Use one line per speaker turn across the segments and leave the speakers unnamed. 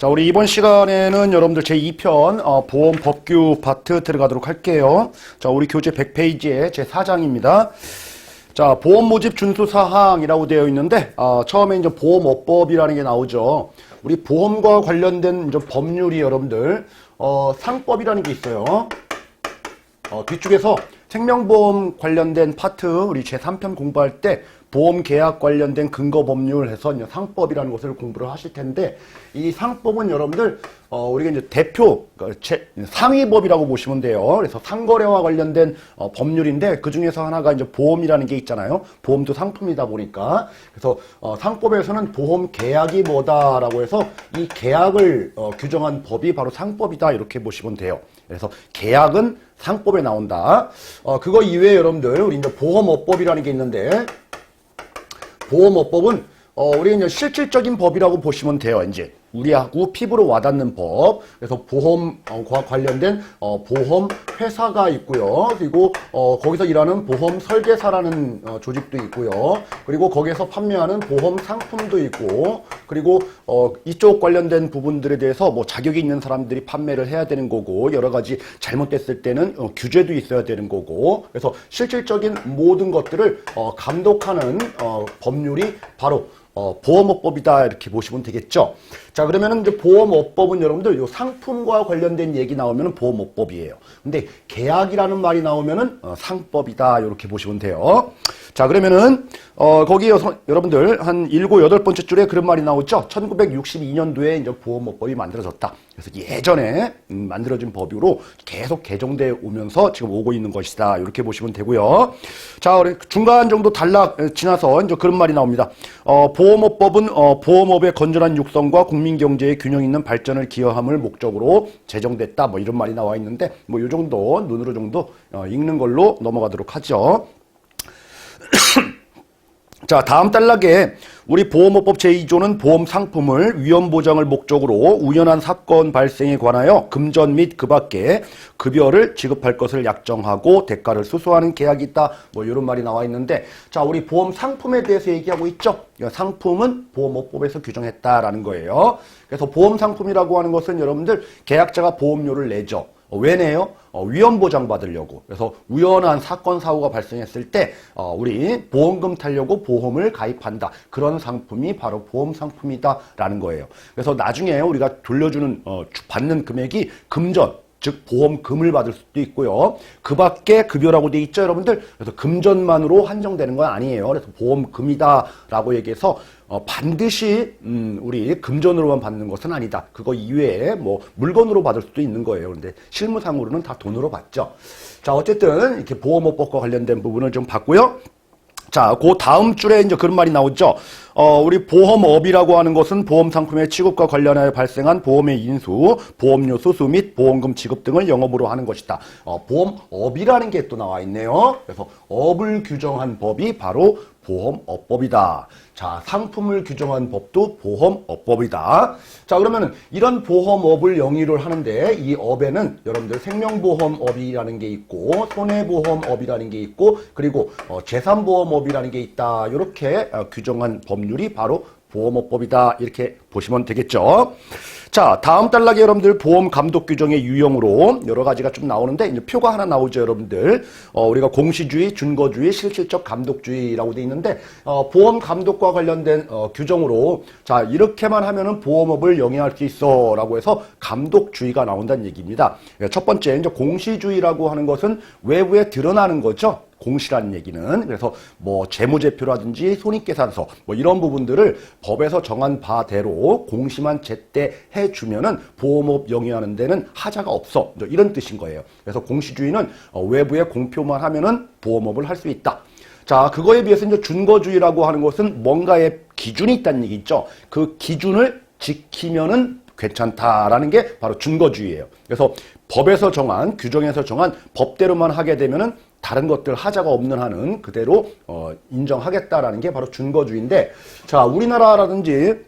자, 우리 이번 시간에는 여러분들 제2편 보험 법규 파트 들어가도록 할게요. 자, 우리 교재 100페이지의 제4장입니다. 자, 보험 모집 준수 사항이라고 되어 있는데 처음에 이제 보험업법이라는 게 나오죠. 우리 보험과 관련된 이제 법률이 여러분들 상법이라는 게 있어요. 뒤쪽에서 생명보험 관련된 파트 우리 제3편 공부할 때 보험 계약 관련된 근거 법률 해서 이제 상법이라는 것을 공부를 하실 텐데, 이 상법은 여러분들 우리가 이제 대표 상위법이라고 보시면 돼요. 그래서 상거래와 관련된 법률인데, 그 중에서 하나가 이제 보험이라는 게 있잖아요. 보험도 상품이다 보니까. 그래서 상법에서는 보험 계약이 뭐다라고 해서 이 계약을 규정한 법이 바로 상법이다, 이렇게 보시면 돼요. 그래서 계약은 상법에 나온다. 그거 이외에 여러분들 우리 이제 보험업법이라는 게 있는데, 보험업법은 우리 이제 실질적인 법이라고 보시면 돼요. 이제 우리하고 피부로 와닿는 법. 그래서 보험과 관련된 보험 회사가 있고요. 그리고 거기서 일하는 보험 설계사라는 조직도 있고요. 그리고 거기에서 판매하는 보험 상품도 있고, 그리고 이쪽 관련된 부분들에 대해서 뭐 자격이 있는 사람들이 판매를 해야 되는 거고, 여러 가지 잘못됐을 때는 규제도 있어야 되는 거고, 그래서 실질적인 모든 것들을 감독하는 법률이 바로 보험업법이다, 이렇게 보시면 되겠죠. 자, 그러면은 이제 보험업법은 여러분들 요 상품과 관련된 얘기 나오면은 보험업법이에요. 근데 계약이라는 말이 나오면은 상법이다, 이렇게 보시면 돼요. 자, 그러면은 거기 여러분들 한 7, 8번째 줄에 그런 말이 나오죠. 1962년도에 이제 보험업법이 만들어졌다. 그래서 예전에 만들어진 법으로 계속 개정돼 오면서 지금 오고 있는 것이다, 이렇게 보시면 되고요. 자, 우리 중간 정도 단락 지나서 이제 그런 말이 나옵니다. 보험업법은 보험업의 건전한 육성과 국민 경제의 균형 있는 발전을 기여함을 목적으로 제정됐다, 뭐 이런 말이 나와 있는데, 뭐 이 정도 눈으로 정도 읽는 걸로 넘어가도록 하죠. 자, 다음 단락에 우리 보험업법 제2조는 보험 상품을 위험 보장을 목적으로 우연한 사건 발생에 관하여 금전 및 그 밖에 급여를 지급할 것을 약정하고 대가를 수수하는 계약이 있다, 뭐 이런 말이 나와 있는데, 자, 우리 보험 상품에 대해서 얘기하고 있죠. 상품은 보험업법에서 규정했다라는 거예요. 그래서 보험 상품이라고 하는 것은 여러분들 계약자가 보험료를 내죠. 왜 내요? 위험 보장 받으려고. 그래서 우연한 사건 사고가 발생했을 때 우리 보험금 타려고 보험을 가입한다. 그런 상품이 바로 보험 상품이다라는 거예요. 그래서 나중에 우리가 돌려주는 받는 금액이 금전, 즉 보험금을 받을 수도 있고요. 그 밖에 급여라고 돼 있죠, 여러분들. 그래서 금전만으로 한정되는 건 아니에요. 그래서 보험금이다라고 얘기해서 반드시 우리 금전으로만 받는 것은 아니다. 그거 이외에 뭐 물건으로 받을 수도 있는 거예요. 그런데 실무상으로는 다 돈으로 받죠. 자, 어쨌든 이렇게 보험업법과 관련된 부분을 좀 봤고요. 자, 그 다음 줄에 이제 그런 말이 나오죠. 우리 보험업이라고 하는 것은 보험 상품의 취급과 관련하여 발생한 보험의 인수, 보험료 수수 및 보험금 지급 등을 영업으로 하는 것이다. 보험업이라는 게 또 나와 있네요. 그래서 업을 규정한 법이 바로 보험업법이다. 자, 상품을 규정한 법도 보험업법이다. 자, 그러면은 이런 보험업을 영위를 하는데, 이 업에는 여러분들 생명보험업이라는 게 있고, 손해보험업이라는 게 있고, 그리고 재산보험업이라는 게 있다. 이렇게 규정한 법률이 바로 보험업법이다, 이렇게 보시면 되겠죠. 자, 다음 단락에 여러분들 보험 감독 규정의 유형으로 여러 가지가 좀 나오는데, 이제 표가 하나 나오죠, 여러분들. 우리가 공시주의, 준거주의, 실질적 감독주의라고 돼 있는데, 보험 감독과 관련된 규정으로, 자, 이렇게만 하면은 보험업을 영위할 수 있어라고 해서 감독주의가 나온다는 얘기입니다. 첫 번째, 이제 공시주의라고 하는 것은 외부에 드러나는 거죠. 공시라는 얘기는. 그래서 뭐 재무제표라든지 손익계산서 뭐 이런 부분들을 법에서 정한 바대로 공시만 제때 해주면은 보험업 영위하는 데는 하자가 없어, 이런 뜻인 거예요. 그래서 공시주의는 외부에 공표만 하면은 보험업을 할 수 있다. 자, 그거에 비해서 이제 준거주의라고 하는 것은 뭔가의 기준이 있다는 얘기 있죠. 그 기준을 지키면은 괜찮다라는 게 바로 준거주의예요. 그래서 법에서 정한, 규정에서 정한 법대로만 하게 되면은 다른 것들 하자가 없는 한은 그대로 인정하겠다라는 게 바로 준거주의인데, 자, 우리나라라든지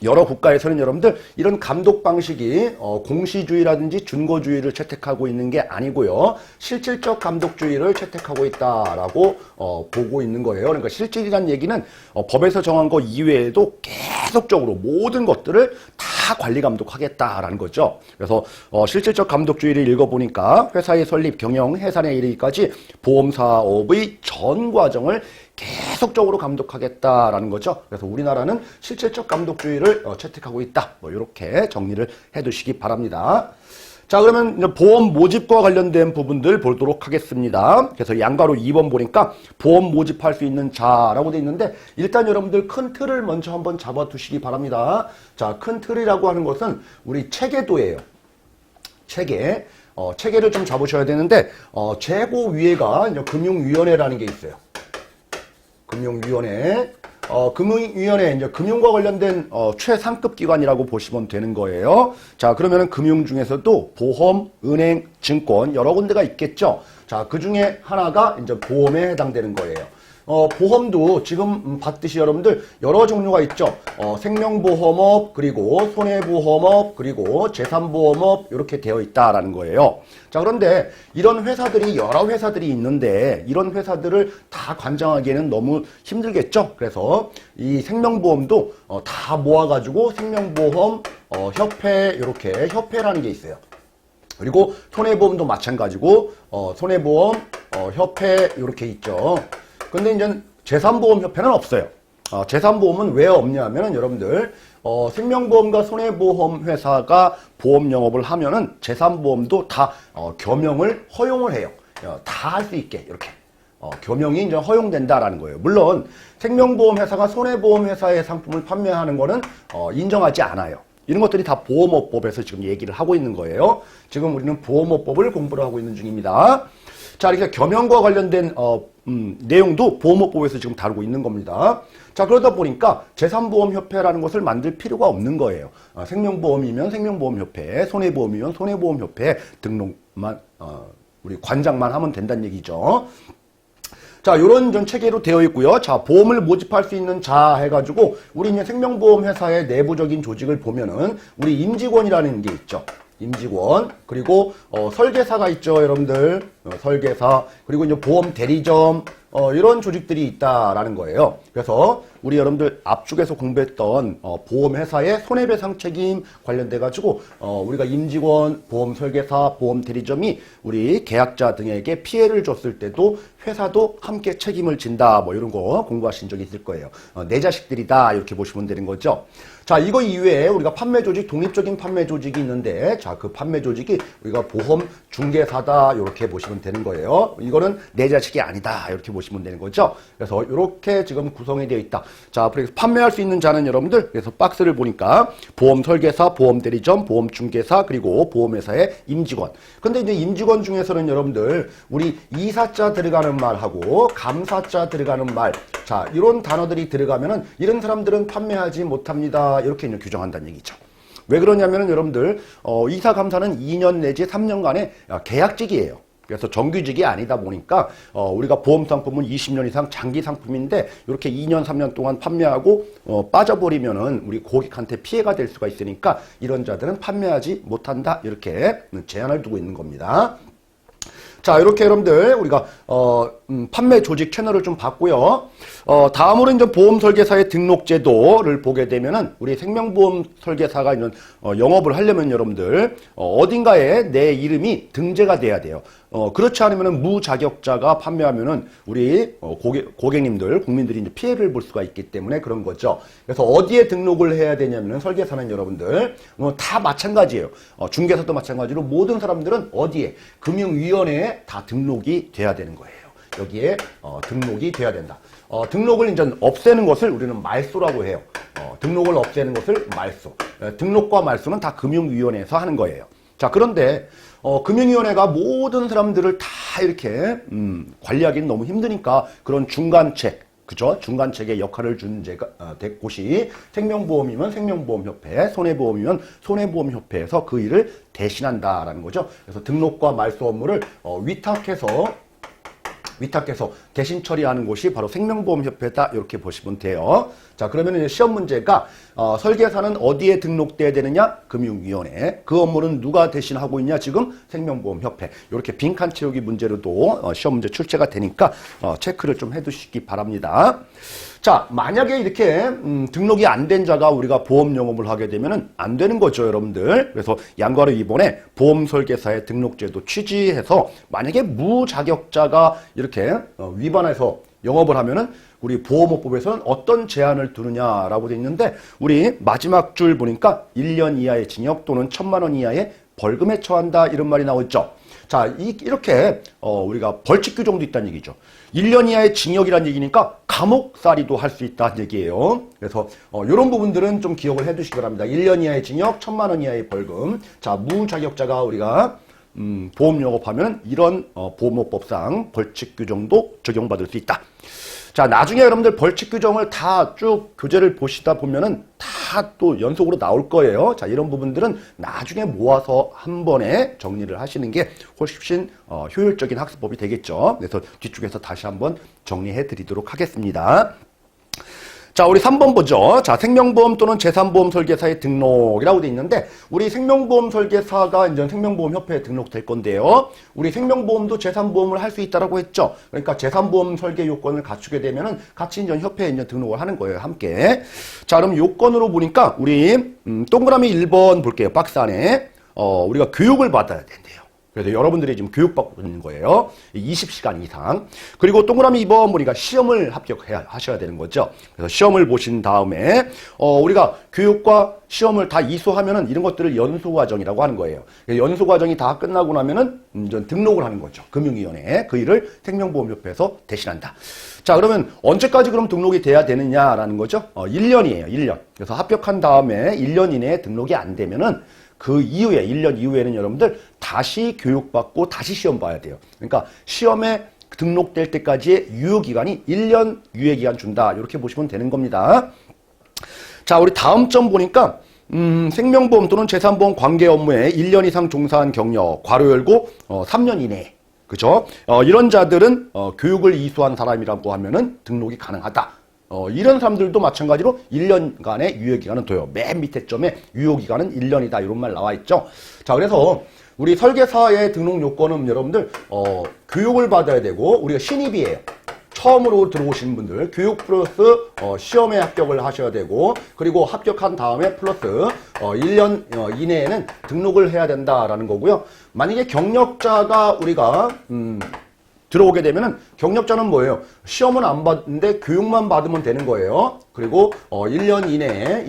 여러 국가에서는 여러분들 이런 감독 방식이 공시주의라든지 준거주의를 채택하고 있는 게 아니고요. 실질적 감독주의를 채택하고 있다라고 보고 있는 거예요. 그러니까 실질이란 얘기는 법에서 정한 거 이외에도 계속적으로 모든 것들을 다 관리 감독하겠다라는 거죠. 그래서 실질적 감독주의를 읽어보니까 회사의 설립, 경영, 해산에 이르기까지 보험사업의 전 과정을 계속적으로 감독하겠다라는 거죠. 그래서 우리나라는 실질적 감독주의를 채택하고 있다. 뭐 이렇게 정리를 해두시기 바랍니다. 자, 그러면 이제 보험 모집과 관련된 부분들 보도록 하겠습니다. 그래서 양가로 2번 보니까 보험 모집할 수 있는 자라고 돼 있는데 일단 여러분들 큰 틀을 먼저 한번 잡아두시기 바랍니다. 자, 큰 틀이라고 하는 것은 우리 체계도예요. 체계. 체계를 좀 잡으셔야 되는데 최고 위에가 이제 금융위원회라는 게 있어요. 금융위원회. 금융위원회, 이제 금융과 관련된 최상급 기관이라고 보시면 되는 거예요. 자, 그러면은 금융 중에서도 보험, 은행, 증권 여러 군데가 있겠죠. 자, 그 중에 하나가 이제 보험에 해당되는 거예요. 보험도 지금 봤듯이 여러분들 여러 종류가 있죠. 생명보험업, 그리고 손해보험업, 그리고 재산보험업 이렇게 되어 있다라는 거예요. 자, 그런데 이런 회사들이 여러 회사들이 있는데 이런 회사들을 다 관장하기에는 너무 힘들겠죠. 그래서 이 생명보험도 다 모아가지고 생명보험 협회 이렇게 협회라는 게 있어요. 그리고 손해보험도 마찬가지고 손해보험 협회 이렇게 있죠. 근데 이제 재산보험협회는 없어요. 재산보험은 왜 없냐면은 여러분들 생명보험과 손해보험 회사가 보험 영업을 하면은 재산보험도 다 겸용을 허용을 해요. 다 할 수 있게 이렇게 겸용이 이제 허용된다라는 거예요. 물론 생명보험 회사가 손해보험 회사의 상품을 판매하는 거는 인정하지 않아요. 이런 것들이 다 보험업법에서 지금 얘기를 하고 있는 거예요. 지금 우리는 보험업법을 공부를 하고 있는 중입니다. 자, 이렇게 겸용과 관련된 내용도 보험업법에서 지금 다루고 있는 겁니다. 자, 그러다 보니까 재산보험협회라는 것을 만들 필요가 없는 거예요. 생명보험이면 생명보험협회, 손해보험이면 손해보험협회 등록만 우리 관장만 하면 된다는 얘기죠. 자, 요런 전 체계로 되어 있고요. 자, 보험을 모집할 수 있는 자 해가지고 우리 이제 생명보험 회사의 내부적인 조직을 보면은 우리 임직원이라는 게 있죠. 임직원, 그리고 설계사가 있죠, 여러분들. 설계사, 그리고 이제 보험 대리점, 이런 조직들이 있다라는 거예요. 그래서 우리 여러분들 앞쪽에서 공부했던 보험회사의 손해배상 책임 관련돼 가지고 우리가 임직원, 보험 설계사, 보험 대리점이 우리 계약자 등에게 피해를 줬을 때도 회사도 함께 책임을 진다, 뭐 이런 거 공부하신 적이 있을 거예요. 내 자식들이다 이렇게 보시면 되는 거죠. 자, 이거 이외에 우리가 판매 조직, 독립적인 판매 조직이 있는데, 자, 그 판매 조직이 우리가 보험 중개사다 이렇게 보시면 되는 거예요. 이거는 내 자식이 아니다 이렇게 보시면 되는 거죠. 그래서 이렇게 지금 구성이 되어 있다. 자, 그래서 판매할 수 있는 자는 여러분들, 그래서 박스를 보니까 보험 설계사, 보험 대리점, 보험 중개사, 그리고 보험회사의 임직원. 근데 이제 임직원 중에서는 여러분들 우리 이사자 들어가는 말하고 감사자 들어가는 말, 자, 이런 단어들이 들어가면은 이런 사람들은 판매하지 못합니다. 이렇게 이제 규정한다는 얘기죠. 왜 그러냐면은 여러분들 이사 감사는 2년 내지 3년간의 계약직이에요. 그래서 정규직이 아니다 보니까 우리가 보험 상품은 20년 이상 장기 상품인데 이렇게 2년 3년 동안 판매하고 빠져버리면은 우리 고객한테 피해가 될 수가 있으니까 이런 자들은 판매하지 못한다 이렇게 제한을 두고 있는 겁니다. 자, 이렇게 여러분들 우리가 판매 조직 채널을 좀 봤고요. 다음으로 이제 보험 설계사의 등록 제도를 보게 되면은 우리 생명보험 설계사가 있는 영업을 하려면 여러분들 어딘가에 내 이름이 등재가 돼야 돼요. 그렇지 않으면은 무자격자가 판매하면은 우리 고객님들, 국민들이 이제 피해를 볼 수가 있기 때문에 그런 거죠. 그래서 어디에 등록을 해야 되냐면은 설계사는 여러분들 다 마찬가지예요. 중개사도 마찬가지로 모든 사람들은 어디에 금융위원회에 다 등록이 돼야 되는 거예요. 여기에 등록이 돼야 된다. 등록을 이제 없애는 것을 우리는 말소라고 해요. 등록을 없애는 것을 말소. 등록과 말소는 다 금융위원회에서 하는 거예요. 자, 그런데 금융위원회가 모든 사람들을 다 이렇게 관리하기는 너무 힘드니까 그런 중간책, 그죠? 중간책의 역할을 준 곳이 생명보험이면 생명보험협회, 손해보험이면 손해보험협회에서 그 일을 대신한다라는 거죠. 그래서 등록과 말소 업무를 위탁해서 대신 처리하는 곳이 바로 생명보험협회다 이렇게 보시면 돼요. 자, 그러면 시험 문제가 설계사는 어디에 등록돼야 되느냐? 금융위원회. 그 업무는 누가 대신하고 있냐? 지금 생명보험협회. 이렇게 빈칸 채우기 문제로도 시험 문제 출제가 되니까 체크를 좀 해두시기 바랍니다. 자, 만약에 이렇게 등록이 안 된 자가 우리가 보험 영업을 하게 되면은 안 되는 거죠, 여러분들. 그래서 양과로 이번에 보험 설계사의 등록제도 취지해서 만약에 무자격자가 이렇게 위반해서 영업을 하면은 우리 보험업법에서는 어떤 제한을 두느냐라고 돼 있는데, 우리 마지막 줄 보니까 1년 이하의 징역 또는 1,000만 원 이하의 벌금에 처한다 이런 말이 나오죠. 자, 이렇게 우리가 벌칙 규정도 있다는 얘기죠. 1년 이하의 징역이란 얘기니까 감옥살이도 할 수 있다는 얘기예요. 그래서 이런 부분들은 좀 기억을 해두시기 바랍니다. 1년 이하의 징역, 1,000만 원 이하의 벌금. 자, 무자격자가 우리가 보험 영업하면 이런 보험업법상 벌칙 규정도 적용받을 수 있다. 자, 나중에 여러분들 벌칙 규정을 다 쭉 교재를 보시다 보면은 다 또 연속으로 나올 거예요. 자, 이런 부분들은 나중에 모아서 한 번에 정리를 하시는 게 훨씬 효율적인 학습법이 되겠죠. 그래서 뒤쪽에서 다시 한번 정리해 드리도록 하겠습니다. 자, 우리 3번 보죠. 자, 생명보험 또는 재산보험 설계사의 등록이라고 돼 있는데, 우리 생명보험 설계사가 이제 생명보험협회에 등록될 건데요. 우리 생명보험도 재산보험을 할 수 있다라고 했죠. 그러니까 재산보험 설계 요건을 갖추게 되면은 같이 이제 협회에 이제 등록을 하는 거예요, 함께. 자, 그럼 요건으로 보니까 우리 동그라미 1번 볼게요. 박스 안에 우리가 교육을 받아야 된대요. 그래서 여러분들이 지금 교육받고 있는 거예요. 20시간 이상. 그리고 동그라미 2번 보니까 시험을 합격하셔야 되는 거죠. 그래서 시험을 보신 다음에 우리가 교육과 시험을 다 이수하면은 이런 것들을 연수과정이라고 하는 거예요. 연수과정이 다 끝나고 나면은 등록을 하는 거죠. 금융위원회에. 그 일을 생명보험협회에서 대신한다. 자, 그러면 언제까지 그럼 등록이 돼야 되느냐라는 거죠. 1년이에요. 1년. 그래서 합격한 다음에 1년 이내에 등록이 안 되면은 그 이후에 1년 이후에는 여러분들 다시 교육받고 다시 시험 봐야 돼요. 그러니까 시험에 등록될 때까지의 유효기간이 1년 유예기간 준다. 이렇게 보시면 되는 겁니다. 자, 우리 다음 점 보니까 생명보험 또는 재산보험 관계 업무에 1년 이상 종사한 경력 괄호 열고 3년 이내. 그죠? 이런 자들은 교육을 이수한 사람이라고 하면은 등록이 가능하다. 이런 사람들도 마찬가지로 1년간의 유효기간은 둬요. 맨 밑에 점에 유효기간은 1년이다. 이런 말 나와 있죠. 자, 그래서 우리 설계사의 등록 요건은 여러분들 교육을 받아야 되고, 우리가 신입이에요. 처음으로 들어오신 분들 교육 플러스 시험에 합격을 하셔야 되고, 그리고 합격한 다음에 플러스 1년 이내에는 등록을 해야 된다라는 거고요. 만약에 경력자가 우리가 들어오게 되면은 경력자는 뭐예요? 시험은 안 받는데 교육만 받으면 되는 거예요. 그리고 1년 이내에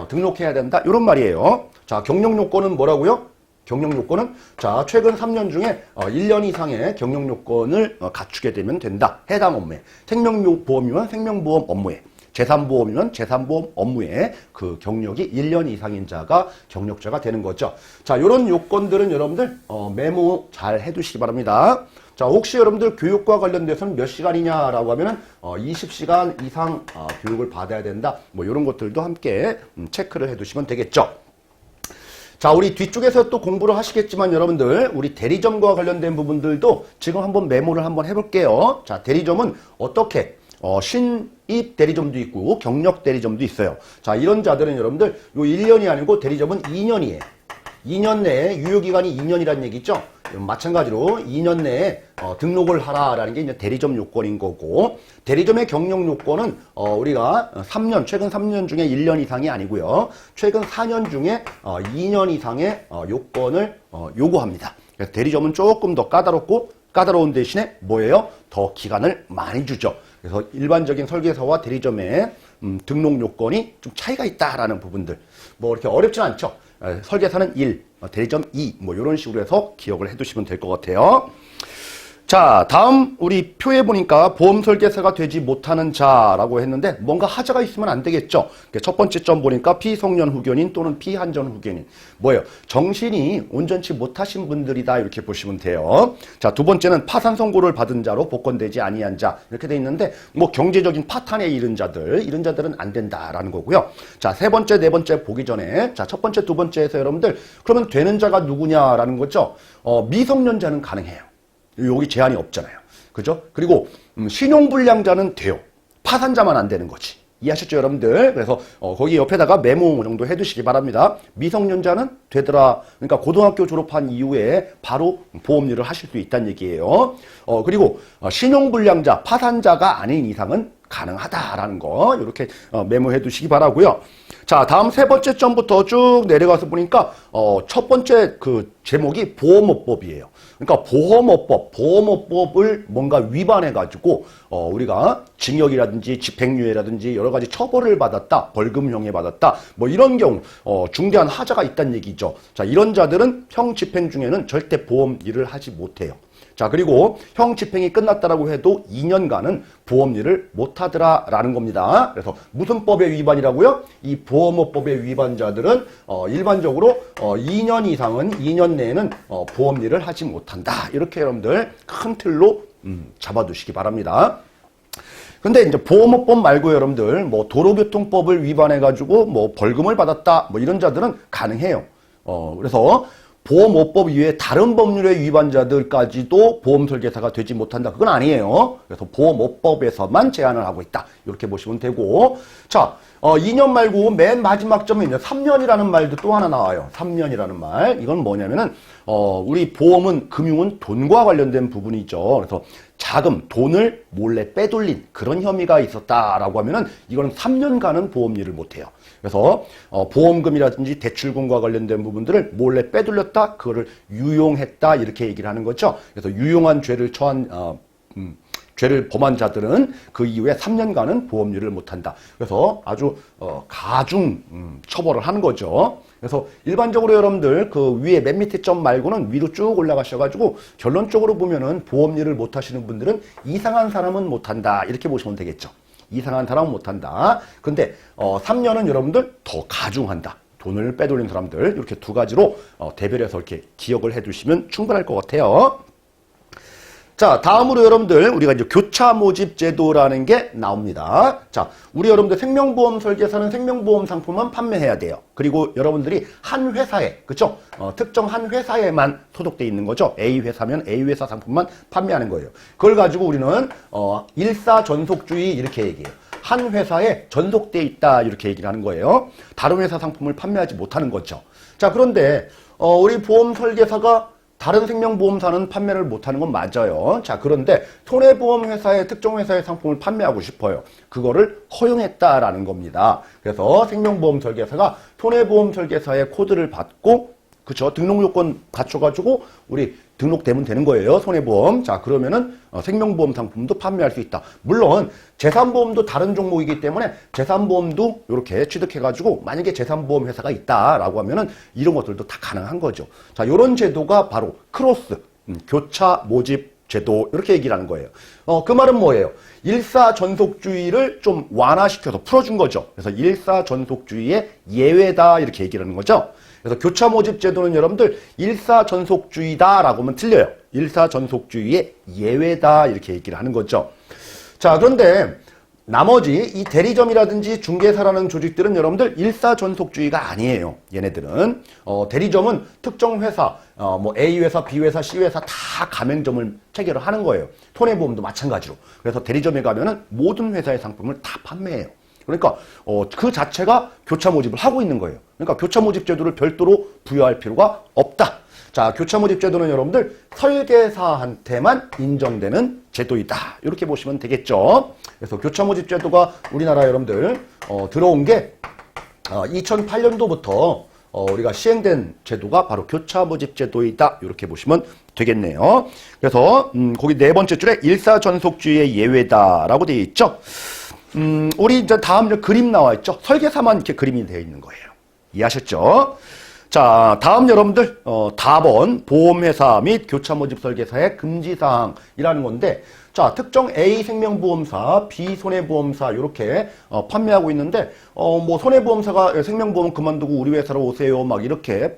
등록해야 된다. 이런 말이에요. 자, 경력 요건은 뭐라고요? 경력 요건은 자, 최근 3년 중에 1년 이상의 경력 요건을 갖추게 되면 된다. 해당 업무에. 생명보험이면 생명보험 업무에. 재산보험이면 재산보험 업무에 그 경력이 1년 이상인 자가 경력자가 되는 거죠. 자, 이런 요건들은 여러분들 메모 잘 해두시기 바랍니다. 자, 혹시 여러분들 교육과 관련돼서는 몇 시간이냐라고 하면은 20시간 이상 교육을 받아야 된다. 뭐 이런 것들도 함께 체크를 해두시면 되겠죠. 자, 우리 뒤쪽에서 또 공부를 하시겠지만 여러분들 우리 대리점과 관련된 부분들도 지금 한번 메모를 한번 해볼게요. 자, 대리점은 어떻게 신입 대리점도 있고 경력 대리점도 있어요. 자, 이런 자들은 여러분들 요 1년이 아니고 대리점은 2년이에요. 2년 내에 유효기간이 2년이라는 얘기죠. 마찬가지로 2년 내에 등록을 하라라는 게 이제 대리점 요건인 거고, 대리점의 경력 요건은 우리가 3년, 최근 3년 중에 1년 이상이 아니고요. 최근 4년 중에 2년 이상의 요건을 요구합니다. 그래서 대리점은 조금 더 까다로운 대신에 뭐예요? 더 기간을 많이 주죠. 그래서 일반적인 설계사와 대리점의 등록 요건이 좀 차이가 있다라는 부분들. 뭐 이렇게 어렵진 않죠. 설계사는 1, 대리점 2, 뭐 이런 식으로 해서 기억을 해두시면 될 것 같아요. 자, 다음 우리 표에 보니까 보험 설계사가 되지 못하는 자라고 했는데 뭔가 하자가 있으면 안 되겠죠. 첫 번째 점 보니까 피성년 후견인 또는 피한전 후견인. 뭐예요? 정신이 온전치 못하신 분들이다 이렇게 보시면 돼요. 자, 두 번째는 파산 선고를 받은 자로 복권되지 아니한 자 이렇게 돼 있는데 뭐 경제적인 파탄에 이른 자들, 이런 자들은 안 된다라는 거고요. 자, 세 번째, 네 번째 보기 전에 자, 첫 번째, 두 번째에서 여러분들 그러면 되는 자가 누구냐라는 거죠. 미성년자는 가능해요. 여기 제한이 없잖아요. 그죠? 그리고 신용불량자는 돼요. 파산자만 안 되는 거지. 이해하셨죠, 여러분들? 그래서 거기 옆에다가 메모 정도 해두시기 바랍니다. 미성년자는 되더라. 그러니까 고등학교 졸업한 이후에 바로 보험료를 하실 수 있다는 얘기예요. 그리고 신용불량자, 파산자가 아닌 이상은 가능하다라는 거 이렇게 메모해 두시기 바라고요. 자, 다음 세 번째 점부터 쭉 내려가서 보니까 첫 번째 그 제목이 보험업법이에요. 그러니까 보험업법을 뭔가 위반해 가지고 우리가 징역이라든지 집행유예라든지 여러 가지 처벌을 받았다, 벌금형에 받았다, 뭐 이런 경우 중대한 하자가 있다는 얘기죠. 자, 이런 자들은 형 집행 중에는 절대 보험 일을 하지 못해요. 자, 그리고 형 집행이 끝났다라고 해도 2년간은 보험 일을 못하더라라는 겁니다. 그래서 무슨 법의 위반이라고요? 이 보험업법의 위반자들은 일반적으로 2년 이상은 2년 내에는 보험 일을 하지 못한다. 이렇게 여러분들 큰 틀로 잡아두시기 바랍니다. 근데 이제 보험업법 말고 여러분들 뭐 도로교통법을 위반해가지고 뭐 벌금을 받았다 뭐 이런 자들은 가능해요. 그래서 보험업법 이외에 다른 법률의 위반자들까지도 보험설계사가 되지 못한다. 그건 아니에요. 그래서 보험업법에서만 제한을 하고 있다. 이렇게 보시면 되고. 자, 2년 말고 맨 마지막 점에 이제 3년이라는 말도 또 하나 나와요. 3년이라는 말. 이건 뭐냐면은, 우리 보험은, 금융은 돈과 관련된 부분이죠. 그래서 자금, 돈을 몰래 빼돌린 그런 혐의가 있었다라고 하면은 이거는 3년간은 보험 일을 못해요. 그래서 보험금이라든지 대출금과 관련된 부분들을 몰래 빼돌렸다, 그거를 유용했다 이렇게 얘기를 하는 거죠. 그래서 유용한 죄를 죄를 범한 자들은 그 이후에 3년간은 보험료를 못한다. 그래서 아주 가중 처벌을 하는 거죠. 그래서 일반적으로 여러분들 그 위에 맨 밑에 점 말고는 위로 쭉 올라가셔가지고 결론적으로 보면은 보험료를 못하시는 분들은 이상한 사람은 못한다 이렇게 보시면 되겠죠. 이상한 사람은 못한다. 근데 3년은 여러분들 더 가중한다. 돈을 빼돌린 사람들 이렇게 두 가지로 대별해서 이렇게 기억을 해두시면 충분할 것 같아요. 자, 다음으로 여러분들 우리가 이제 교차 모집 제도라는 게 나옵니다. 자, 우리 여러분들 생명보험 설계사는 생명보험 상품만 판매해야 돼요. 그리고 여러분들이 한 회사에, 그쵸? 특정 한 회사에만 소속돼 있는 거죠. A 회사면 A 회사 상품만 판매하는 거예요. 그걸 가지고 우리는 일사전속주의 이렇게 얘기해요. 한 회사에 전속돼 있다 이렇게 얘기를 하는 거예요. 다른 회사 상품을 판매하지 못하는 거죠. 자, 그런데 우리 보험 설계사가 다른 생명보험사는 판매를 못하는 건 맞아요. 자, 그런데 손해보험회사의 특정 회사의 상품을 판매하고 싶어요. 그거를 허용했다라는 겁니다. 그래서 생명보험 설계사가 손해보험 설계사의 코드를 받고, 그쵸? 등록 요건 갖춰가지고 우리 등록되면 되는 거예요. 손해보험. 자, 그러면은 생명보험 상품도 판매할 수 있다. 물론 재산보험도 다른 종목이기 때문에 재산보험도 이렇게 취득해가지고 만약에 재산보험 회사가 있다라고 하면은 이런 것들도 다 가능한 거죠. 자, 이런 제도가 바로 크로스, 교차 모집 제도 이렇게 얘기를 하는 거예요. 그 말은 뭐예요? 일사전속주의를 좀 완화시켜서 풀어준 거죠. 그래서 일사전속주의의 예외다 이렇게 얘기를 하는 거죠. 그래서 교차 모집 제도는 여러분들 일사전속주의다라고 하면 틀려요. 일사전속주의의 예외다 이렇게 얘기를 하는 거죠. 자, 그런데 나머지 이 대리점이라든지 중개사라는 조직들은 여러분들 일사전속주의가 아니에요. 얘네들은 대리점은 특정 회사, 뭐 A 회사, B 회사, C 회사 다 가맹점을 체결을 하는 거예요. 손해보험도 마찬가지로. 그래서 대리점에 가면은 모든 회사의 상품을 다 판매해요. 그러니까 그 자체가 교차 모집을 하고 있는 거예요. 그러니까 교차 모집 제도를 별도로 부여할 필요가 없다. 자, 교차 모집 제도는 여러분들 설계사한테만 인정되는 제도이다. 이렇게 보시면 되겠죠. 그래서 교차 모집 제도가 우리나라 여러분들 들어온 게 2008년도부터 우리가 시행된 제도가 바로 교차 모집 제도이다. 이렇게 보시면 되겠네요. 그래서 거기 네 번째 줄에 일사전속주의의 예외다라고 되어 있죠. 우리 이제 다음 그림 나와 있죠. 설계사만 이렇게 그림이 되어 있는 거예요. 이해하셨죠? 자, 다음 여러분들 답은 보험회사 및 교차 모집 설계사의 금지사항이라는 건데, 자, 특정 A 생명보험사, B 손해보험사 이렇게 판매하고 있는데 뭐 손해보험사가 생명보험 그만두고 우리 회사로 오세요 막 이렇게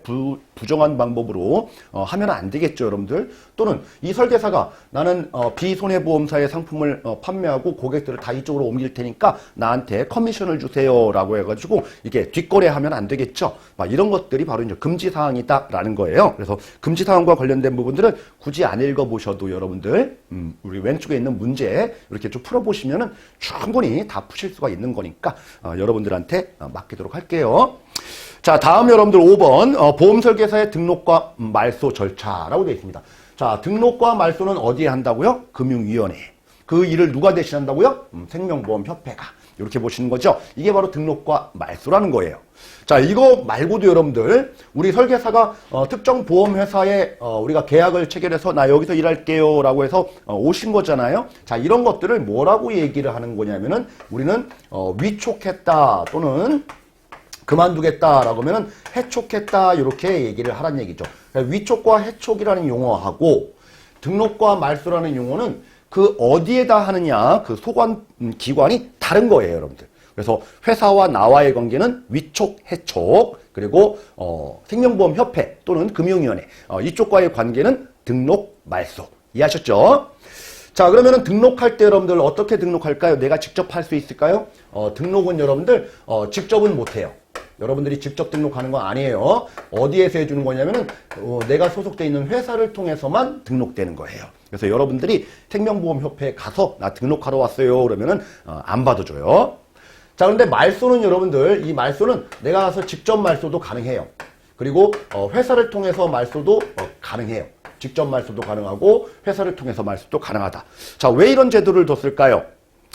부정한 방법으로 하면 안 되겠죠, 여러분들. 또는 이 설계사가 나는 B 손해보험사의 상품을 판매하고 고객들을 다 이쪽으로 옮길 테니까 나한테 커미션을 주세요라고 해가지고 이게 뒷거래하면 안 되겠죠. 막 이런 것들이 바로 이제 금지 사항이다라는 거예요. 그래서 금지 사항과 관련된 부분들은 굳이 안 읽어보셔도 여러분들 우리 왼쪽에 있는 문제 이렇게 좀 풀어보시면은 충분히 다 푸실 수가 있는 거니까 여러분들한테 맡기도록 할게요. 자, 다음 여러분들 5번 보험설계사의 등록과 말소 절차라고 되어 있습니다. 자, 등록과 말소는 어디에 한다고요? 금융위원회. 그 일을 누가 대신한다고요? 생명보험협회가. 이렇게 보시는 거죠. 이게 바로 등록과 말소라는 거예요. 자, 이거 말고도 여러분들 우리 설계사가 특정 보험회사에 우리가 계약을 체결해서 나 여기서 일할게요 라고 해서 오신 거잖아요. 자, 이런 것들을 뭐라고 얘기를 하는 거냐면은 우리는 위촉했다 또는 그만두겠다라고 하면은 해촉했다 이렇게 얘기를 하란 얘기죠. 그러니까 위촉과 해촉이라는 용어하고 등록과 말소라는 용어는 그 어디에다 하느냐 그 소관 기관이 다른 거예요, 여러분들. 그래서 회사와 나와의 관계는 위촉, 해촉, 그리고 생명보험협회 또는 금융위원회 이쪽과의 관계는 등록, 말소. 이해하셨죠? 자, 그러면은 등록할 때 여러분들 어떻게 등록할까요? 내가 직접 할 수 있을까요? 등록은 여러분들 직접은 못해요. 여러분들이 직접 등록하는 건 아니에요. 어디에서 해주는 거냐면은 내가 소속돼 있는 회사를 통해서만 등록되는 거예요. 그래서 여러분들이 생명보험협회에 가서 나 등록하러 왔어요 그러면은 안 받아줘요. 자, 그런데 말소는 여러분들 이 말소는 내가 가서 직접 말소도 가능해요. 그리고 회사를 통해서 말소도 가능해요. 직접 말소도 가능하고 회사를 통해서 말소도 가능하다. 자, 왜 이런 제도를 뒀을까요?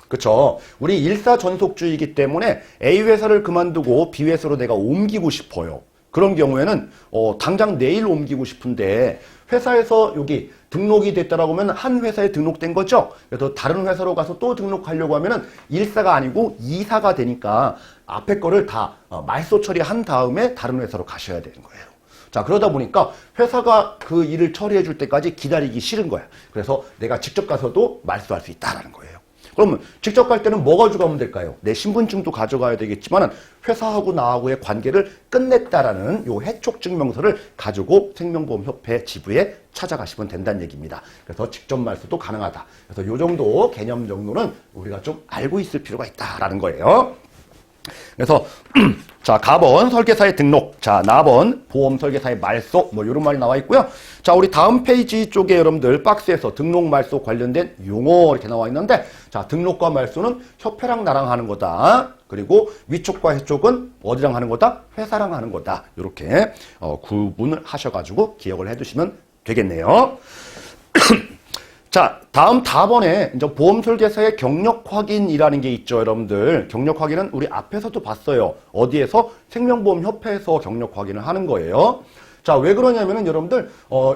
그쵸? 우리 일사전속주의이기 때문에 A 회사를 그만두고 B 회사로 내가 옮기고 싶어요. 그런 경우에는 당장 내일 옮기고 싶은데 회사에서 여기 등록이 됐다라고 하면 한 회사에 등록된 거죠. 그래서 다른 회사로 가서 또 등록하려고 하면은 일사가 아니고 이사가 되니까 앞에 거를 다 말소 처리한 다음에 다른 회사로 가셔야 되는 거예요. 자, 그러다 보니까 회사가 그 일을 처리해 줄 때까지 기다리기 싫은 거야. 그래서 내가 직접 가서도 말소할 수 있다라는 거예요. 그러면 직접 갈 때는 뭐 가져가면 될까요? 내 신분증도 가져가야 되겠지만 회사하고 나하고의 관계를 끝냈다라는 요 해촉증명서를 가지고 생명보험협회 지부에 찾아가시면 된다는 얘기입니다. 그래서 직접 말소도 가능하다. 그래서 요 정도 개념 정도는 우리가 좀 알고 있을 필요가 있다라는 거예요. 그래서 자, 가번 설계사의 등록, 자, 나번 보험 설계사의 말소, 뭐 이런 말이 나와 있고요. 자, 우리 다음 페이지 쪽에 여러분들 박스에서 등록 말소 관련된 용어 이렇게 나와 있는데, 자, 등록과 말소는 협회랑 나랑 하는 거다. 그리고 위촉과 해촉은 어디랑 하는 거다? 회사랑 하는 거다. 이렇게 구분을 하셔가지고 기억을 해두시면 되겠네요. 자, 다음 4번에 이제 보험 설계사의 경력 확인이라는 게 있죠, 여러분들. 경력 확인은 우리 앞에서도 봤어요. 어디에서? 생명보험협회에서 경력 확인을 하는 거예요. 자, 왜 그러냐면은 여러분들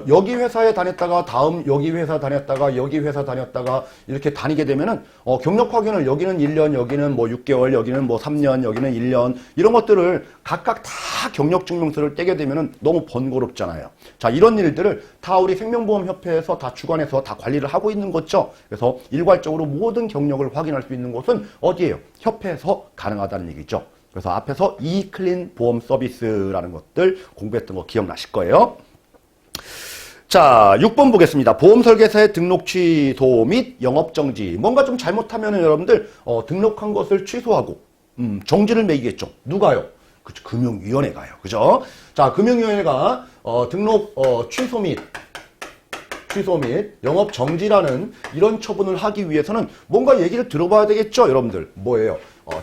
여기 회사에 다녔다가 다음 여기 회사 다녔다가 여기 회사 다녔다가 이렇게 다니게 되면은 경력 확인을 여기는 1년, 여기는 뭐 6개월, 여기는 뭐 3년, 여기는 1년 이런 것들을 각각 다 경력 증명서를 떼게 되면은 너무 번거롭잖아요. 자, 이런 일들을 다 우리 생명보험협회에서 다 주관해서 다 관리를 하고 있는 거죠. 그래서 일괄적으로 모든 경력을 확인할 수 있는 곳은 어디예요? 협회에서 가능하다는 얘기죠. 그래서 앞에서 이클린 보험 서비스라는 것들 공부했던 거 기억나실 거예요. 자, 6번 보겠습니다. 보험 설계사의 등록 취소 및 영업 정지. 뭔가 좀 잘못하면은 여러분들 등록한 것을 취소하고 정지를 매기겠죠. 누가요? 그쵸, 금융위원회가요. 그죠? 자, 금융위원회가 등록 취소 및 영업 정지라는 이런 처분을 하기 위해서는 뭔가 얘기를 들어봐야 되겠죠, 여러분들. 뭐예요?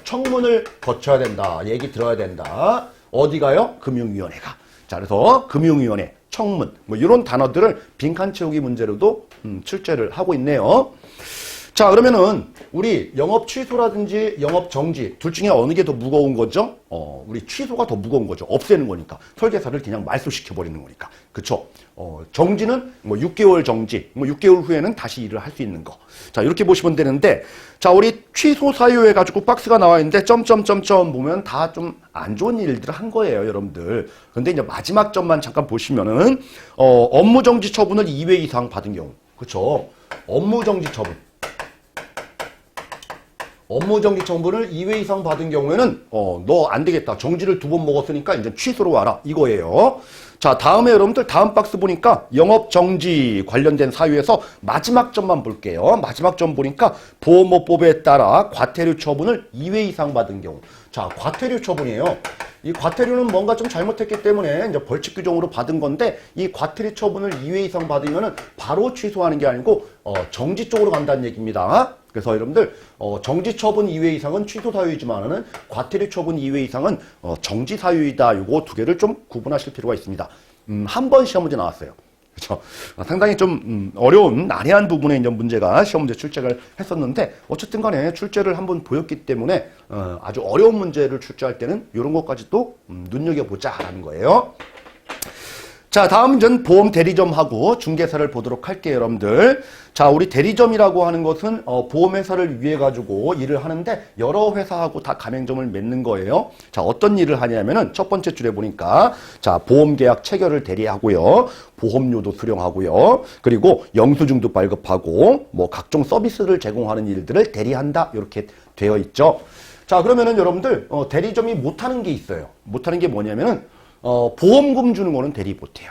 청문을 거쳐야 된다. 얘기 들어야 된다. 어디가요? 금융위원회가. 자, 그래서 금융위원회, 청문, 뭐 이런 단어들을 빈칸 채우기 문제로도 출제를 하고 있네요. 자, 그러면은 우리 영업 취소라든지 영업 정지 둘 중에 어느 게 더 무거운 거죠? 우리 취소가 더 무거운 거죠. 없애는 거니까. 설계사를 그냥 말소시켜 버리는 거니까. 그쵸? 정지는 뭐 6개월 정지, 뭐 6개월 후에는 다시 일을 할 수 있는 거. 자, 이렇게 보시면 되는데, 자, 우리 취소 사유 해가지고 박스가 나와 있는데, 점점점점 보면 다 좀 안 좋은 일들을 한 거예요, 여러분들. 근데 이제 마지막 점만 잠깐 보시면은, 업무 정지 처분을 2회 이상 받은 경우. 그쵸? 업무 정지 처분. 업무 정지 처분을 2회 이상 받은 경우에는 너 안 되겠다. 정지를 2번 먹었으니까 이제 취소로 와라. 이거예요. 자, 다음에 여러분들 다음 박스 보니까 영업 정지 관련된 사유에서 마지막 점만 볼게요. 마지막 점 보니까 보험업법에 따라 과태료 처분을 2회 이상 받은 경우. 자, 과태료 처분이에요. 이 과태료는 뭔가 좀 잘못했기 때문에 이제 벌칙 규정으로 받은 건데 이 과태료 처분을 2회 이상 받으면은 바로 취소하는 게 아니고 정지 쪽으로 간다는 얘기입니다. 그래서 여러분들 정지 처분 2회 이상은 취소 사유이지만은 과태료 처분 2회 이상은 정지 사유이다. 요거 두 개를 좀 구분하실 필요가 있습니다. 한 번 시험 문제 나왔어요. 그렇죠. 상당히 좀 어려운 난해한 부분에 있는 문제가 시험 문제 출제를 했었는데 어쨌든 간에 출제를 한번 보였기 때문에 아주 어려운 문제를 출제할 때는 이런 것까지도 눈여겨보자라는 거예요. 자, 다음 전 보험 대리점하고 중개사를 보도록 할게요, 여러분들. 자, 우리 대리점이라고 하는 것은 보험회사를 위해 가지고 일을 하는데 여러 회사하고 다 가맹점을 맺는 거예요. 자, 어떤 일을 하냐면은 첫 번째 줄에 보니까 자, 보험계약 체결을 대리하고요. 보험료도 수령하고요. 그리고 영수증도 발급하고 뭐 각종 서비스를 제공하는 일들을 대리한다. 이렇게 되어 있죠. 자, 그러면은 여러분들 대리점이 못하는 게 있어요. 못하는 게 뭐냐면은 보험금 주는 거는 대리 못해요.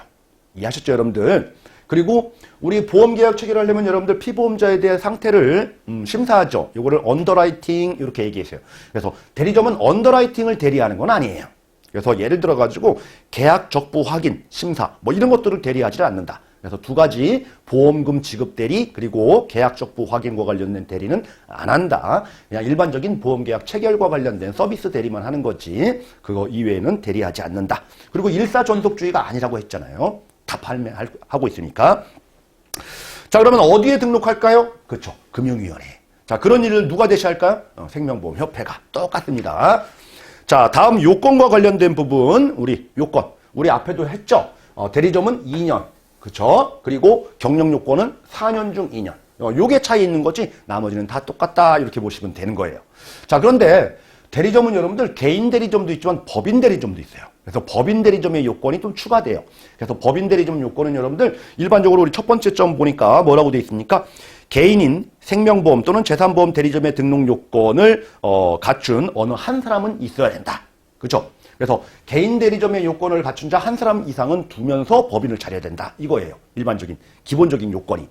이해하셨죠, 여러분들? 그리고 우리 보험계약 체결하려면 여러분들 피보험자에 대한 상태를 심사하죠. 요거를 언더라이팅 이렇게 얘기했어요. 그래서 대리점은 언더라이팅을 대리하는 건 아니에요. 그래서 예를 들어 가지고 계약 적부 확인, 심사 뭐 이런 것들을 대리하지 않는다. 그래서 두 가지 보험금 지급 대리 그리고 계약 적부 확인과 관련된 대리는 안 한다. 그냥 일반적인 보험계약 체결과 관련된 서비스 대리만 하는 거지. 그거 이외에는 대리하지 않는다. 그리고 일사전속주의가 아니라고 했잖아요. 다 판매하고 있으니까. 자, 그러면 어디에 등록할까요? 그렇죠. 금융위원회. 자, 그런 일을 누가 대시할까요? 생명보험협회가 똑같습니다. 자, 다음 요건과 관련된 부분 우리 요건 우리 앞에도 했죠. 대리점은 2년. 그쵸? 그리고 경력 요건은 4년 중 2년. 요게 차이 있는 거지 나머지는 다 똑같다 이렇게 보시면 되는 거예요. 자, 그런데 대리점은 여러분들 개인 대리점도 있지만 법인 대리점도 있어요. 그래서 법인 대리점의 요건이 좀 추가돼요. 그래서 법인 대리점 요건은 여러분들 일반적으로 우리 첫 번째 점 보니까 뭐라고 돼 있습니까? 개인인 생명보험 또는 재산보험 대리점의 등록 요건을 갖춘 어느 한 사람은 있어야 된다. 그죠? 그래서 개인 대리점의 요건을 갖춘 자 한 사람 이상은 두면서 법인을 차려야 된다. 이거예요. 일반적인 기본적인 요건이.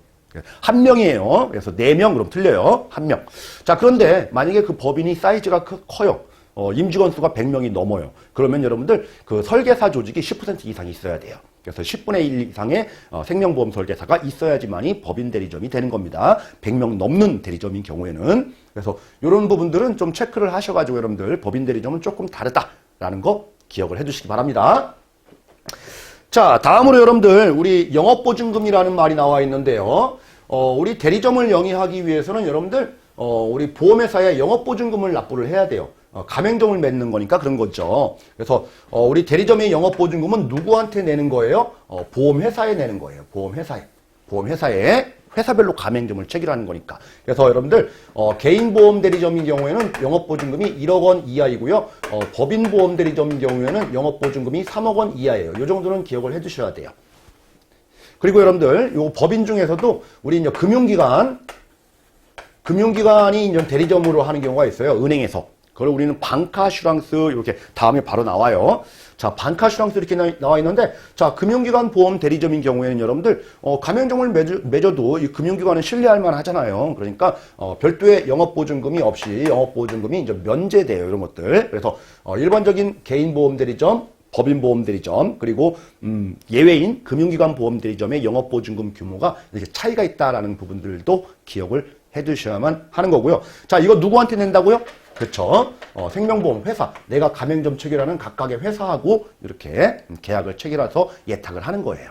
한 명이에요. 그래서 4명 그럼 틀려요. 한 명. 자, 그런데 만약에 그 법인이 사이즈가 커요. 임직원 수가 100명이 넘어요. 그러면 여러분들 그 설계사 조직이 10% 이상이 있어야 돼요. 그래서 10분의 1 이상의 생명보험 설계사가 있어야지만이 법인 대리점이 되는 겁니다. 100명 넘는 대리점인 경우에는. 그래서 이런 부분들은 좀 체크를 하셔가지고 여러분들 법인 대리점은 조금 다르다라는 거 기억을 해두시기 바랍니다. 자, 다음으로 여러분들 우리 영업보증금이라는 말이 나와 있는데요. 우리 대리점을 영위하기 위해서는 여러분들 우리 보험회사에 영업보증금을 납부를 해야 돼요. 가맹점을 맺는 거니까 그런 거죠. 그래서 우리 대리점의 영업보증금은 누구한테 내는 거예요? 보험회사에 내는 거예요. 보험회사에 회사별로 가맹점을 체결하는 거니까. 그래서 여러분들 개인보험 대리점인 경우에는 영업보증금이 1억 원 이하이고요. 법인보험 대리점인 경우에는 영업보증금이 3억 원 이하예요. 이 정도는 기억을 해두셔야 돼요. 그리고 여러분들 요 법인 중에서도 우리 이제 금융기관이 이제 대리점으로 하는 경우가 있어요. 은행에서. 그걸 우리는 방카슈랑스 이렇게 다음에 바로 나와요. 자, 방카슈랑스 이렇게 나와 있는데, 자, 금융기관 보험 대리점인 경우에는 여러분들 가맹점을 맺어도 이 금융기관은 신뢰할 만하잖아요. 그러니까 별도의 영업보증금이 없이 영업보증금이 이제 면제돼요. 이런 것들. 그래서 일반적인 개인보험 대리점, 법인보험 대리점, 그리고 예외인 금융기관 보험 대리점의 영업보증금 규모가 이렇게 차이가 있다라는 부분들도 기억을 해두셔야만 하는 거고요. 자, 이거 누구한테 낸다고요? 그렇죠. 생명보험 회사, 내가 가맹점 체결하는 각각의 회사하고 이렇게 계약을 체결해서 예탁을 하는 거예요.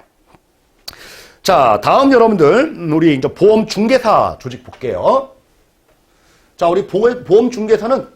자, 다음 여러분들 우리 이제 보험 중개사 조직 볼게요. 자, 우리 보험 중개사는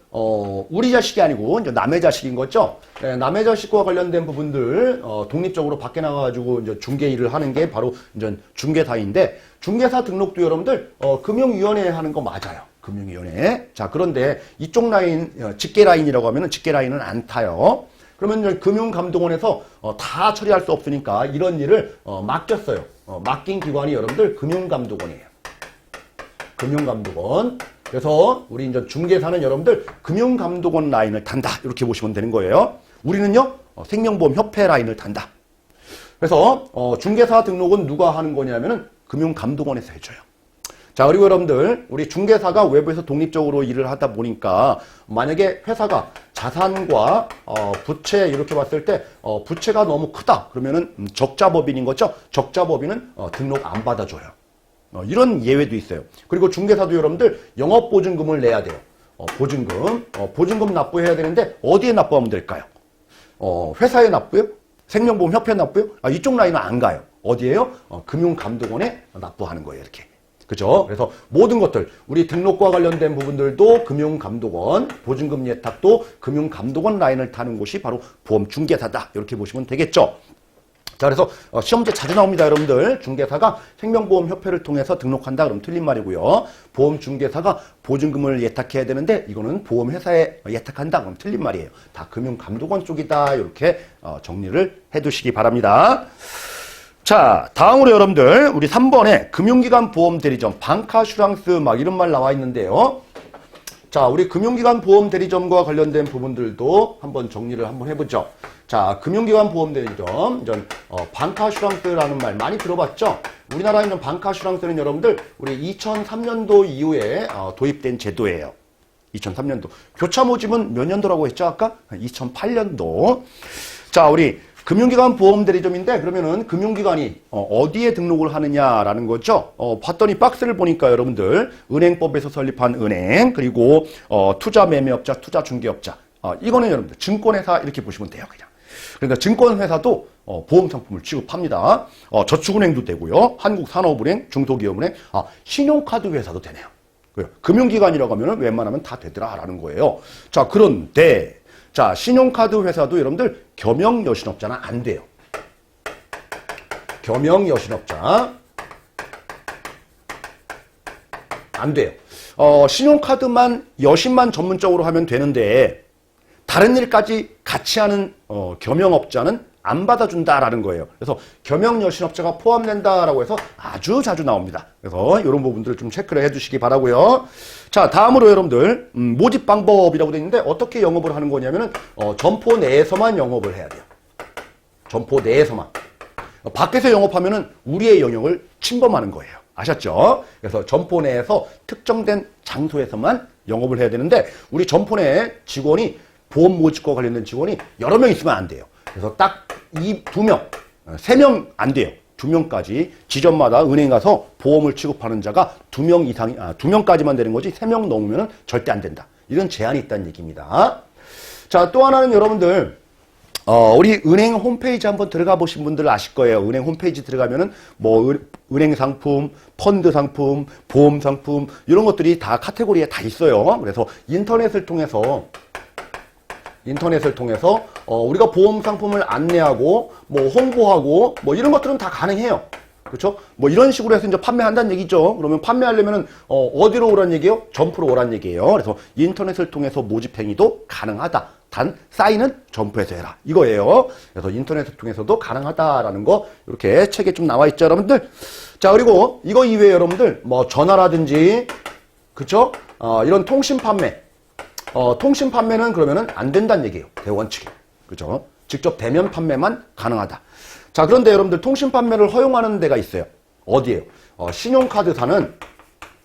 우리 자식이 아니고 이제 남의 자식인 거죠. 네, 남의 자식과 관련된 부분들 독립적으로 밖에 나가가지고 이제 중개 일을 하는 게 바로 이제 중개사인데, 중개사 등록도 여러분들 금융위원회에 하는 거 맞아요. 금융위원회. 자, 그런데 이쪽 라인, 직계 라인이라고 하면은 직계 라인은 안 타요. 그러면 이제 금융감독원에서 다 처리할 수 없으니까 이런 일을 맡겼어요. 맡긴 기관이 여러분들 금융감독원이에요. 금융감독원. 그래서 우리 이제 중개사는 여러분들 금융감독원 라인을 탄다. 이렇게 보시면 되는 거예요. 우리는요, 생명보험협회 라인을 탄다. 그래서 중개사 등록은 누가 하는 거냐면은 금융감독원에서 해줘요. 자, 그리고 여러분들, 우리 중개사가 외부에서 독립적으로 일을 하다 보니까 만약에 회사가 자산과 부채 이렇게 봤을 때 부채가 너무 크다 그러면은 적자법인인 거죠. 적자법인은 등록 안 받아줘요. 이런 예외도 있어요. 그리고 중개사도 여러분들 영업보증금을 내야 돼요. 보증금 납부해야 되는데 어디에 납부하면 될까요? 회사에 납부요? 생명보험협회에 납부요? 이쪽 라인은 안 가요. 어디에요? 금융감독원에 납부하는 거예요. 이렇게. 그죠? 그래서 모든 것들, 우리 등록과 관련된 부분들도 금융감독원, 보증금 예탁도 금융감독원 라인을 타는 곳이 바로 보험중개사다. 이렇게 보시면 되겠죠? 자, 그래서 시험제 자주 나옵니다, 여러분들. 중개사가 생명보험협회를 통해서 등록한다 그러면 틀린 말이고요. 보험중개사가 보증금을 예탁해야 되는데 이거는 보험회사에 예탁한다 그러면 틀린 말이에요. 다 금융감독원 쪽이다. 이렇게 정리를 해두시기 바랍니다. 자, 다음으로 여러분들 우리 3번에 금융기관 보험대리점, 방카슈랑스 막 이런 말 나와 있는데요. 자, 우리 금융기관 보험대리점과 관련된 부분들도 한번 정리를 한번 해보죠. 자, 금융기관 보험대리점, 방카슈랑스라는 말 많이 들어봤죠? 우리나라에 있는 방카슈랑스는 여러분들 우리 2003년도 이후에 도입된 제도예요. 2003년도. 교차 모집은 몇 년도라고 했죠? 아까? 2008년도. 자, 우리 금융기관 보험대리점인데 그러면은 금융기관이 어디에 등록을 하느냐라는 거죠. 봤더니 박스를 보니까 여러분들 은행법에서 설립한 은행, 그리고 투자매매업자, 투자중개업자, 이거는 여러분들 증권회사 이렇게 보시면 돼요. 그냥. 그러니까 증권회사도 보험상품을 취급합니다. 저축은행도 되고요. 한국산업은행, 중소기업은행, 신용카드 회사도 되네요. 금융기관이라고 하면 웬만하면 다 되더라라는 거예요. 자, 그런데 자, 신용카드 회사도 여러분들 겸용여신업자는 안 돼요. 겸용여신업자 안 돼요. 신용카드만 여신만 전문적으로 하면 되는데 다른 일까지 같이 하는 겸용업자는 안 받아준다라는 거예요. 그래서 겸용여신업자가 포함된다라고 해서 아주 자주 나옵니다. 그래서 이런 부분들을 좀 체크를 해주시기 바라고요. 자, 다음으로 여러분들 모집 방법이라고 되어 있는데 어떻게 영업을 하는 거냐면은 점포 내에서만 영업을 해야 돼요. 점포 내에서만. 밖에서 영업하면은 우리의 영역을 침범하는 거예요. 아셨죠? 그래서 점포 내에서 특정된 장소에서만 영업을 해야 되는데 우리 점포 내 직원이 보험 모집과 관련된 직원이 여러 명 있으면 안 돼요. 그래서 딱 이 2명, 3명 안 돼요. 2명까지 지점마다 은행 가서 보험을 취급하는 자가 2명 이상이, 2명까지만 되는 거지 3명 넘으면 절대 안 된다. 이런 제한이 있다는 얘기입니다. 자, 또 하나는 여러분들, 우리 은행 홈페이지 한번 들어가 보신 분들 아실 거예요. 은행 홈페이지 들어가면은 은행 상품, 펀드 상품, 보험 상품, 이런 것들이 다 카테고리에 다 있어요. 그래서 인터넷을 통해서 우리가 보험 상품을 안내하고 홍보하고 이런 것들은 다 가능해요. 그렇죠? 이런 식으로 해서 이제 판매한다는 얘기죠. 그러면 판매하려면은 어디로 오란 얘기예요? 점포로 오란 얘기예요. 그래서 인터넷을 통해서 모집 행위도 가능하다. 단 사인은 점포에서 해라. 이거예요. 그래서 인터넷을 통해서도 가능하다라는 거 이렇게 책에 좀 나와 있죠, 여러분들. 자, 그리고 이거 이외에 여러분들 전화라든지 그렇죠? 이런 통신 판매. 통신 판매는 그러면은 안 된다는 얘기예요. 대원칙에. 그죠? 직접 대면 판매만 가능하다. 자, 그런데 여러분들 통신 판매를 허용하는 데가 있어요. 어디예요? 신용카드사는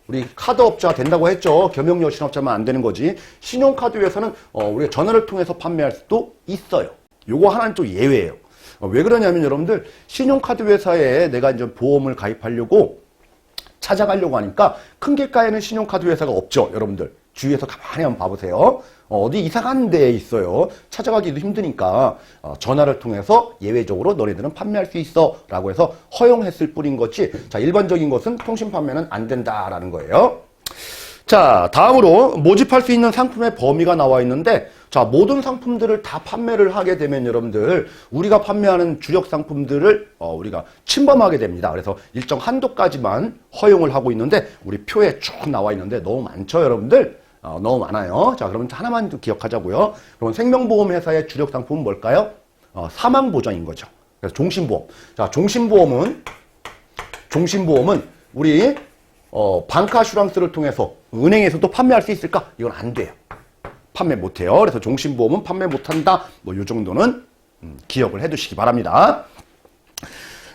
우리 카드업자가 된다고 했죠. 겸용여신업자만 안 되는 거지. 신용카드 회사는 우리가 전화를 통해서 판매할 수도 있어요. 요거 하나는 또 예외예요. 왜 그러냐면 여러분들 신용카드 회사에 내가 이제 보험을 가입하려고 찾아가려고 하니까 큰 길가에는 신용카드 회사가 없죠. 여러분들. 주위에서 가만히 한번 봐보세요. 어디 이상한 데에 있어요. 찾아가기도 힘드니까 전화를 통해서 예외적으로 너네들은 판매할 수 있어 라고 해서 허용했을 뿐인 거지. 자, 일반적인 것은 통신 판매는 안 된다라는 거예요. 자, 다음으로 모집할 수 있는 상품의 범위가 나와 있는데 자, 모든 상품들을 다 판매를 하게 되면 여러분들 우리가 판매하는 주력 상품들을 우리가 침범하게 됩니다. 그래서 일정 한도까지만 허용을 하고 있는데 우리 표에 쭉 나와 있는데 너무 많죠, 여러분들? 너무 많아요. 자, 그러면 하나만 좀 기억하자고요. 그러면 생명보험회사의 주력 상품은 뭘까요? 사망보장인 거죠. 그래서 종신보험. 자, 종신보험은 우리 방카슈랑스를 통해서 은행에서도 판매할 수 있을까? 이건 안 돼요. 판매 못해요. 그래서 종신보험은 판매 못한다. 요 정도는 기억을 해두시기 바랍니다.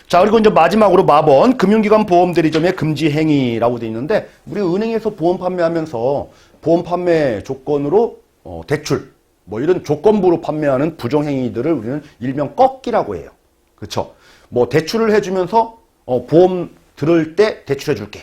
자, 그리고 이제 마지막으로 마번, 금융기관 보험대리점의 금지 행위라고 되어 있는데, 우리 은행에서 보험 판매하면서 보험 판매 조건으로 대출, 뭐 이런 조건부로 판매하는 부정행위들을 우리는 일명 꺾기라고 해요. 그렇죠? 뭐 대출을 해주면서 보험 들을 때 대출해줄게.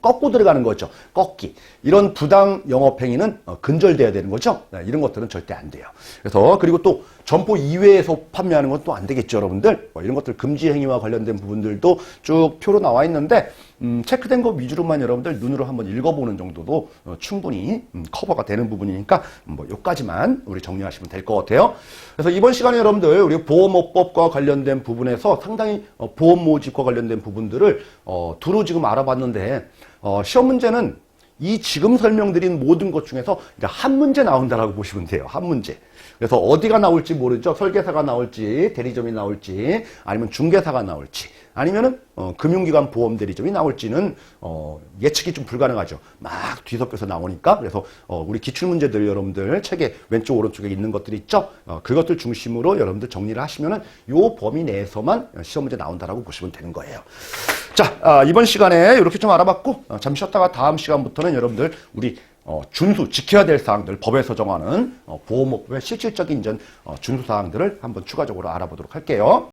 꺾고 들어가는 거죠. 꺾기. 이런 부당 영업행위는 근절돼야 되는 거죠. 네, 이런 것들은 절대 안 돼요. 그래서 그리고 또 점포 이외에서 판매하는 건 또 안 되겠죠, 여러분들. 이런 것들 금지 행위와 관련된 부분들도 쭉 표로 나와 있는데 체크된 거 위주로만 여러분들 눈으로 한번 읽어보는 정도도 충분히 커버가 되는 부분이니까 뭐 요까지만 우리 정리하시면 될 것 같아요. 그래서 이번 시간에 여러분들 우리 보험업법과 관련된 부분에서 상당히 보험 모집과 관련된 부분들을 두루 지금 알아봤는데 시험 문제는 이 지금 설명드린 모든 것 중에서 한 문제 나온다라고 보시면 돼요. 한 문제. 그래서 어디가 나올지 모르죠. 설계사가 나올지, 대리점이 나올지, 아니면 중개사가 나올지, 아니면은 금융기관 보험 대리점이 나올지는 예측이 좀 불가능하죠. 막 뒤섞여서 나오니까. 그래서 우리 기출 문제들 여러분들 책에 왼쪽 오른쪽에 있는 것들이 있죠. 그것들 중심으로 여러분들 정리를 하시면은 요 범위 내에서만 시험 문제 나온다라고 보시면 되는 거예요. 자, 이번 시간에 이렇게 좀 알아봤고 잠시 쉬었다가 다음 시간부터는 여러분들 우리 준수, 지켜야 될 사항들, 법에서 정하는 보험업법의 실질적인 준수 사항들을 한번 추가적으로 알아보도록 할게요.